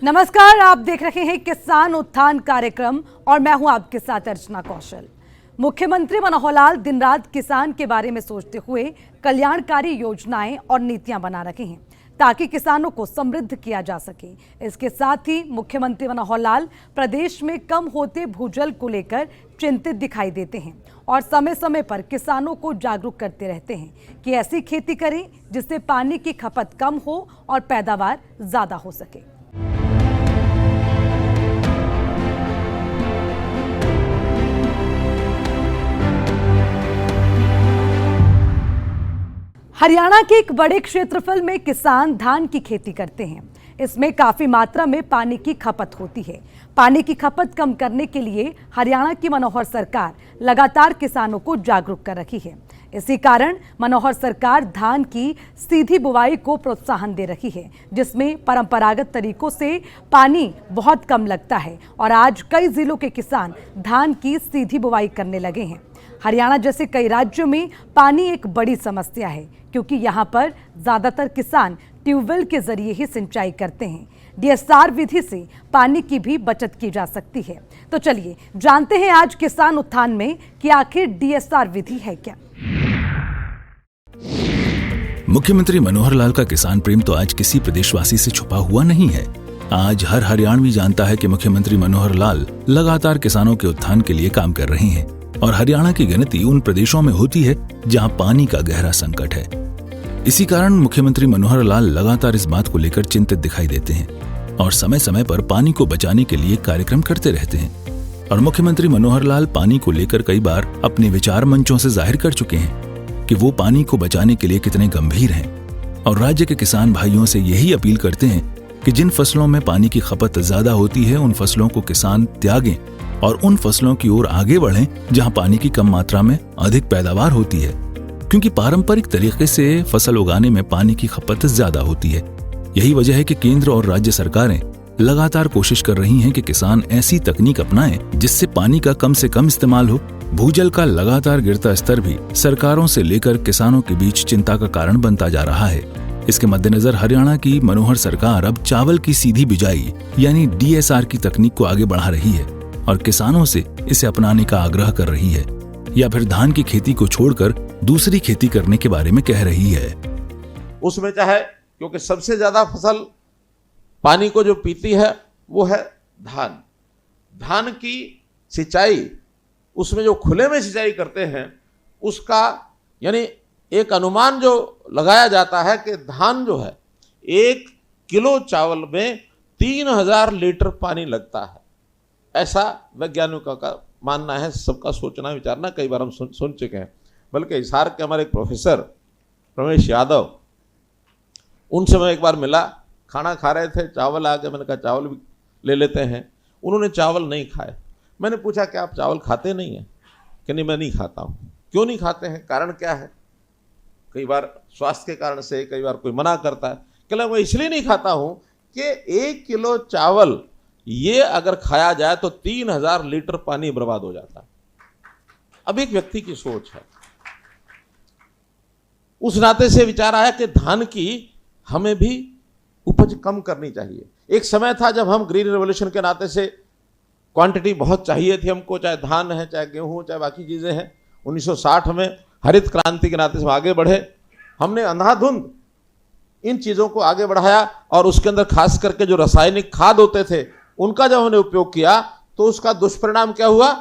नमस्कार, आप देख रहे हैं किसान उत्थान कार्यक्रम और मैं हूं आपके साथ अर्चना कौशल। मुख्यमंत्री मनोहर लाल दिन रात किसान के बारे में सोचते हुए कल्याणकारी योजनाएं और नीतियां बना रहे हैं ताकि किसानों को समृद्ध किया जा सके। इसके साथ ही मुख्यमंत्री मनोहर लाल प्रदेश में कम होते भूजल को लेकर चिंतित दिखाई देते हैं और समय समय पर किसानों को जागरूक करते रहते हैं कि ऐसी खेती करें जिससे पानी की खपत कम हो और पैदावार ज्यादा हो सके। हरियाणा के एक बड़े क्षेत्रफल में किसान धान की खेती करते हैं। इसमें काफी मात्रा में पानी की खपत होती है। पानी की खपत कम करने के लिए हरियाणा की मनोहर सरकार लगातार किसानों को जागरूक कर रही है। इसी कारण मनोहर सरकार धान की सीधी बुवाई को प्रोत्साहन दे रही है, जिसमें परंपरागत तरीकों से पानी बहुत कम लगता है और आज कई जिलों के किसान धान की सीधी बुवाई करने लगे हैं। हरियाणा जैसे कई राज्यों में पानी एक बड़ी समस्या है, क्योंकि यहाँ पर ज्यादातर किसान ट्यूबवेल के जरिए ही सिंचाई करते हैं। डीएसआर विधि से पानी की भी बचत की जा सकती है। तो चलिए जानते हैं आज किसान उत्थान में कि आखिर डीएसआर विधि है क्या। मुख्यमंत्री मनोहर लाल का किसान प्रेम तो आज किसी प्रदेशवासी से छुपा हुआ नहीं है। आज हर हरियाणवी जानता है कि मुख्यमंत्री मनोहर लाल लगातार किसानों के उत्थान के लिए काम कर रहे हैं और हरियाणा की गिनती उन प्रदेशों में होती है जहां पानी का गहरा संकट है। इसी कारण मुख्यमंत्री मनोहर लाल लगातार इस बात को लेकर चिंतित दिखाई देते हैं और समय समय पर पानी को बचाने के लिए कार्यक्रम करते रहते हैं। और मुख्यमंत्री मनोहर लाल पानी को लेकर कई बार अपने विचार मंचों से जाहिर कर चुके हैं कि वो पानी को बचाने के लिए कितने गंभीर हैं और राज्य के किसान भाइयों से यही अपील करते हैं कि जिन फसलों में पानी की खपत ज्यादा होती है उन फसलों को किसान त्यागें और उन फसलों की ओर आगे बढ़ें जहां पानी की कम मात्रा में अधिक पैदावार होती है, क्योंकि पारंपरिक तरीके से फसल उगाने में पानी की खपत ज्यादा होती है। यही वजह है कि केंद्र और राज्य सरकारें लगातार कोशिश कर रही हैं कि किसान ऐसी तकनीक अपनाएं जिससे पानी का कम से कम इस्तेमाल हो। भूजल का लगातार गिरता स्तर भी सरकारों से लेकर किसानों के बीच चिंता का कारण बनता जा रहा है। इसके मद्देनजर हरियाणा की मनोहर सरकार अब चावल की सीधी बिजाई यानी डीएसआर की तकनीक को आगे बढ़ा रही है और किसानों से इसे अपनाने का आग्रह कर रही है या फिर धान की खेती को छोड़कर दूसरी खेती करने के बारे में कह रही है। उसमें चाहे क्योंकि सबसे ज्यादा फसल पानी को जो पीती है वो है धान। धान की सिंचाई, उसमें जो खुले में सिंचाई करते हैं उसका यानी एक अनुमान जो लगाया जाता है कि धान जो है 1 किलो चावल में 3000 लीटर पानी लगता है। ऐसा वैज्ञानिकों का मानना है, सबका सोचना विचारना, कई बार हम सुन चुके हैं। बल्कि हिसार के हमारे एक प्रोफेसर रमेश यादव, उनसे मैं एक बार मिला, खाना खा रहे थे, चावल आ गए, मैंने कहा चावल भी ले लेते हैं। उन्होंने चावल नहीं खाए। मैंने पूछा कि आप चावल खाते नहीं हैं? कि नहीं, मैं नहीं खाता हूँ। क्यों नहीं खाते हैं, कारण क्या है? कई बार स्वास्थ्य के कारण से, कई बार कोई मना करता है। कहला मैं इसलिए नहीं खाता हूँ कि 1 किलो चावल ये अगर खाया जाए तो 3000 लीटर पानी बर्बाद हो जाता है। अब एक व्यक्ति की सोच है, उस नाते से विचार आया कि धान की हमें भी उपज कम करनी चाहिए। एक समय था जब हम ग्रीन रेवोल्यूशन के नाते से क्वांटिटी बहुत चाहिए थी हमको, चाहे धान है, चाहे गेहूं, चाहे बाकी चीजें हैं। 1960 में हरित क्रांति के नाते से आगे बढ़े, हमने अंधाधुंध इन चीजों को आगे बढ़ाया और उसके अंदर खास करके जो रासायनिक खाद होते थे उनका जब हमने उपयोग किया तो उसका दुष्परिणाम क्या हुआ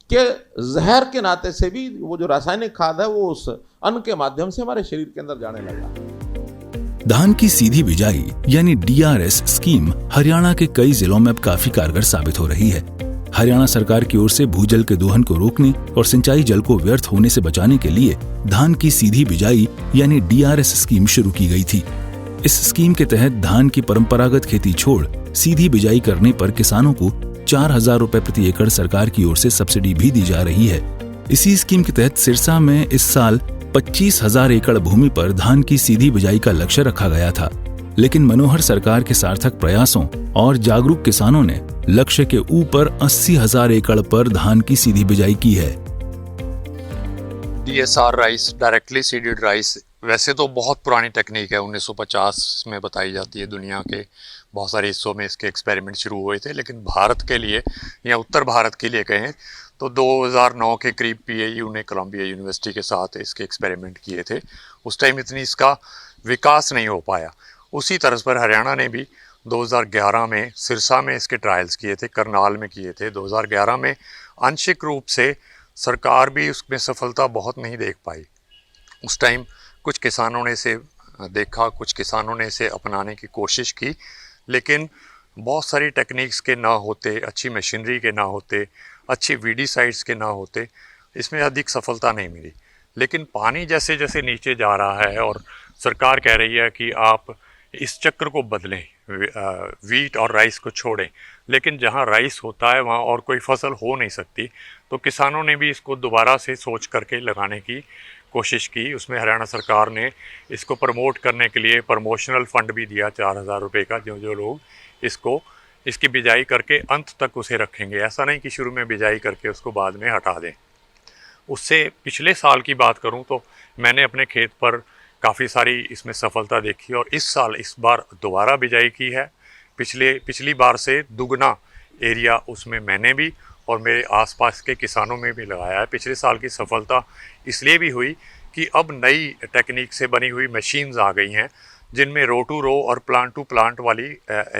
कि जहर के नाते से भी वो जो रासायनिक खाद है वो उस अन्न के माध्यम से हमारे शरीर के अंदर जाने लगा। धान की सीधी बिजाई यानी डीआरएस स्कीम हरियाणा के कई जिलों में अब काफी कारगर साबित हो रही है। हरियाणा सरकार की ओर से भूजल के दोहन को रोकने और सिंचाई जल को व्यर्थ होने से बचाने के लिए धान की सीधी बिजाई यानी डीआरएस स्कीम शुरू की गई थी। इस स्कीम के तहत धान की परंपरागत खेती छोड़ सीधी बिजाई करने पर किसानों को 4000 रुपए प्रति एकड़ सरकार की ओर से सब्सिडी भी दी जा रही है। इसी स्कीम के तहत सिरसा में इस साल 25,000 एकड़ भूमि पर धान की सीधी बिजाई का लक्ष्य रखा गया था, लेकिन मनोहर सरकार के सार्थक प्रयासों और जागरूक किसानों ने लक्ष्य के ऊपर 80,000 एकड़ पर धान की सीधी बिजाई की है। DSR rice, directly seeded rice, वैसे तो बहुत पुरानी टेक्निक है, 1950 में बताई जाती है। दुनिया के बहुत सारे हिस्सों में इसके एक्सपेरिमेंट शुरू हुए थे, लेकिन भारत के लिए या उत्तर भारत के लिए कहें तो 2009 के करीब पीएयू ने कोलंबिया यूनिवर्सिटी के साथ इसके एक्सपेरिमेंट किए थे। उस टाइम इतनी इसका विकास नहीं हो पाया। उसी तरह पर हरियाणा ने भी 2011 में सिरसा में इसके ट्रायल्स किए थे, करनाल में किए थे। 2011 में आंशिक रूप से सरकार भी उसमें सफलता बहुत नहीं देख पाई। उस टाइम कुछ किसानों ने इसे देखा, कुछ किसानों ने इसे अपनाने की कोशिश की, लेकिन बहुत सारी टेक्निक्स के ना होते, अच्छी मशीनरी के ना होते, अच्छी वीडीसाइड्स के ना होते, इसमें अधिक सफलता नहीं मिली। लेकिन पानी जैसे जैसे नीचे जा रहा है और सरकार कह रही है कि आप इस चक्र को बदलें, वीट और राइस को छोड़ें, लेकिन जहां राइस होता है वहां और कोई फसल हो नहीं सकती, तो किसानों ने भी इसको दोबारा से सोच करके लगाने की कोशिश की। उसमें हरियाणा सरकार ने इसको प्रमोट करने के लिए प्रमोशनल फंड भी दिया 4000 रुपये का, जो लोग इसकी बिजाई करके अंत तक उसे रखेंगे। ऐसा नहीं कि शुरू में बिजाई करके उसको बाद में हटा दें। उससे पिछले साल की बात करूं तो मैंने अपने खेत पर काफ़ी सारी इसमें सफलता देखी और इस बार दोबारा बिजाई की है। पिछली बार से दुगना एरिया उसमें मैंने भी और मेरे आसपास के किसानों में भी लगाया है। पिछले साल की सफलता इसलिए भी हुई कि अब नई टेक्निक से बनी हुई मशीन्स आ गई हैं, जिनमें रो टू रो और प्लांट टू प्लांट वाली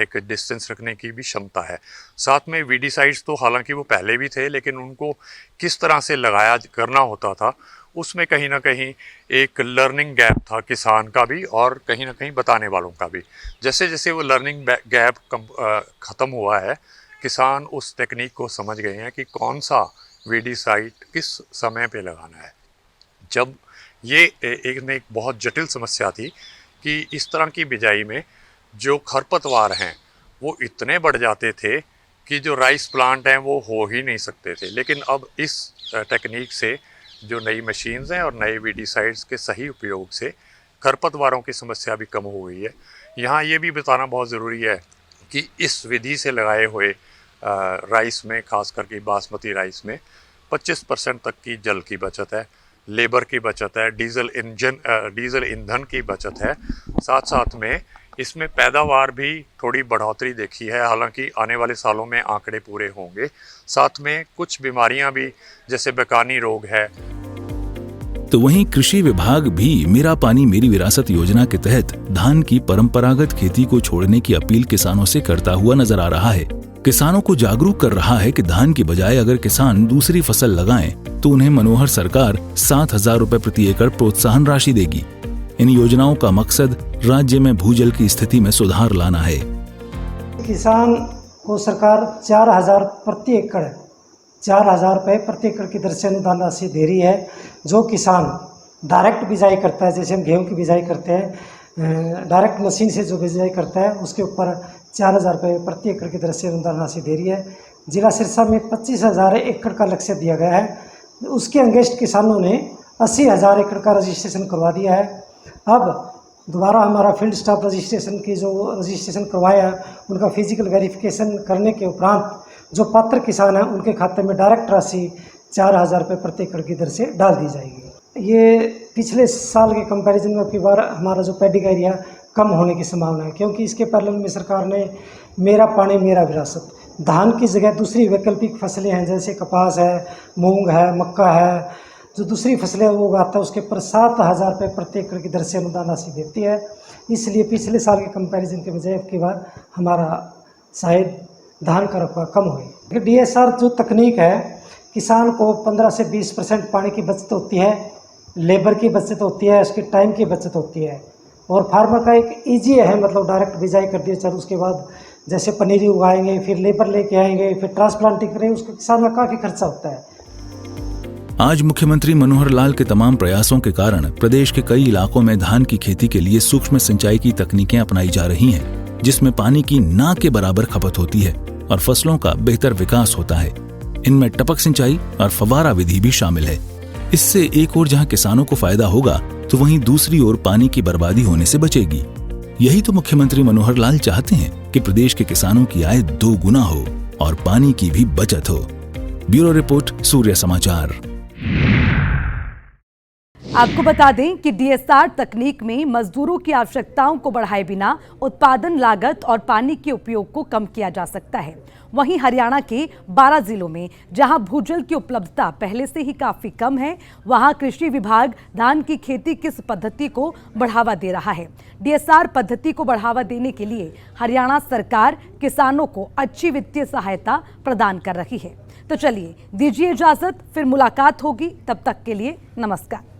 एक डिस्टेंस रखने की भी क्षमता है। साथ में वीडीसाइड्स तो हालांकि वो पहले भी थे, लेकिन उनको किस तरह से लगाया करना होता था, उसमें कहीं ना कहीं एक लर्निंग गैप था किसान का भी और कहीं ना कहीं बताने वालों का भी। जैसे जैसे वो लर्निंग गैप ख़त्म हुआ है, किसान उस टेक्निक को समझ गए हैं कि कौन सा वीडीसाइड किस समय पे लगाना है। जब ये एक बहुत जटिल समस्या थी कि इस तरह की बिजाई में जो खरपतवार हैं वो इतने बढ़ जाते थे कि जो राइस प्लांट हैं वो हो ही नहीं सकते थे। लेकिन अब इस टेक्निक से जो नई मशीन्स हैं और नए वीडीसाइड्स के सही उपयोग से खरपतवारों की समस्या भी कम हो गई है। यहाँ ये भी बताना बहुत ज़रूरी है कि इस विधि से लगाए हुए राइस में, खास करके बासमती राइस में 25% तक की जल की बचत है, लेबर की बचत है, डीजल ईंधन की बचत है। साथ साथ में इसमें पैदावार भी थोड़ी बढ़ोतरी देखी है। हालांकि आने वाले सालों में आंकड़े पूरे होंगे। साथ में कुछ बीमारियां भी, जैसे बेकानी रोग है। तो वहीं कृषि विभाग भी मेरा पानी मेरी विरासत योजना के तहत धान की परंपरागत खेती को छोड़ने की अपील किसानों से करता हुआ नजर आ रहा है। किसानों को जागरूक कर रहा है कि धान की बजाय अगर किसान दूसरी फसल लगाएं तो उन्हें मनोहर सरकार 7000 रुपए प्रति एकड़ प्रोत्साहन राशि देगी। इन योजनाओं का मकसद राज्य में भूजल की स्थिति में सुधार लाना है। किसान को सरकार 4000 प्रति एकड़ 4000 रुपये प्रति एकड़ की दर से अनुदान राशि दे रही है। जो किसान डायरेक्ट बिजाई करता है, जैसे हम गेहूँ की बिजाई करते हैं, डायरेक्ट मशीन से जो बिजाई करता है उसके ऊपर 4000 रुपये प्रति एकड़ की दर से अनुदान राशि दे रही है। जिला सिरसा में 25000 एकड़ का लक्ष्य दिया गया है। उसके अंगेस्ट किसानों ने 80000 एकड़ का रजिस्ट्रेशन करवा दिया है। अब दोबारा हमारा फील्ड स्टाफ रजिस्ट्रेशन की जो रजिस्ट्रेशन करवाया, उनका फिजिकल वेरिफिकेशन करने के उपरांत जो पात्र किसान हैं उनके खाते में डायरेक्ट राशि 4000 रुपये प्रति एकड़ की दर से डाल दी जाएगी। ये पिछले साल के कंपैरिजन में अब बार हमारा जो पैडी का एरिया कम होने की संभावना है, क्योंकि इसके पैरेलल में सरकार ने मेरा पानी मेरा विरासत, धान की जगह दूसरी वैकल्पिक फसलें हैं, जैसे कपास है, मूंग है, मक्का है, जो दूसरी फसलें वो उगाता है उसके ऊपर 7000 रुपये प्रति एकड़ की दर से अनुदान राशि देती है। इसलिए पिछले साल के कंपैरिजन के बजाय अब की बार हमारा शायद धान का रकबा कम हुई। डीएसआर जो तकनीक है, किसान को 15 से 20% पानी की बचत होती है, लेबर की बचत होती है, उसके टाइम की बचत होती है, और फार्मर का एक ईजी है, मतलब डायरेक्ट बिजाई कर दिया, चलो उसके बाद जैसे पनीरी उगाएंगे, फिर लेबर लेके आएंगे, फिर ट्रांसप्लांटिंग करेंगे, उसको किसान का काफ़ी खर्चा होता है। आज मुख्यमंत्री मनोहर लाल के तमाम प्रयासों के कारण प्रदेश के कई इलाकों में धान की खेती के लिए सूक्ष्म सिंचाई की तकनीकें अपनाई जा रही हैं, जिसमें पानी की ना के बराबर खपत होती है और फसलों का बेहतर विकास होता है। इनमें टपक सिंचाई और फव्वारा विधि भी शामिल है। इससे एक ओर जहां किसानों को फायदा होगा तो वहीं दूसरी ओर पानी की बर्बादी होने से बचेगी। यही तो मुख्यमंत्री मनोहर लाल चाहते हैं कि प्रदेश के किसानों की आय 2 गुना हो और पानी की भी बचत हो। ब्यूरो रिपोर्ट, सूर्य समाचार। आपको बता दें कि डीएसआर तकनीक में मजदूरों की आवश्यकताओं को बढ़ाए बिना उत्पादन लागत और पानी के उपयोग को कम किया जा सकता है। वहीं हरियाणा के 12 जिलों में जहां भूजल की उपलब्धता पहले से ही काफी कम है, वहां कृषि विभाग धान की खेती किस पद्धति को बढ़ावा दे रहा है। डीएसआर पद्धति को बढ़ावा देने के लिए हरियाणा सरकार किसानों को अच्छी वित्तीय सहायता प्रदान कर रही है। तो चलिए दीजिए इजाजत, फिर मुलाकात होगी। तब तक के लिए नमस्कार।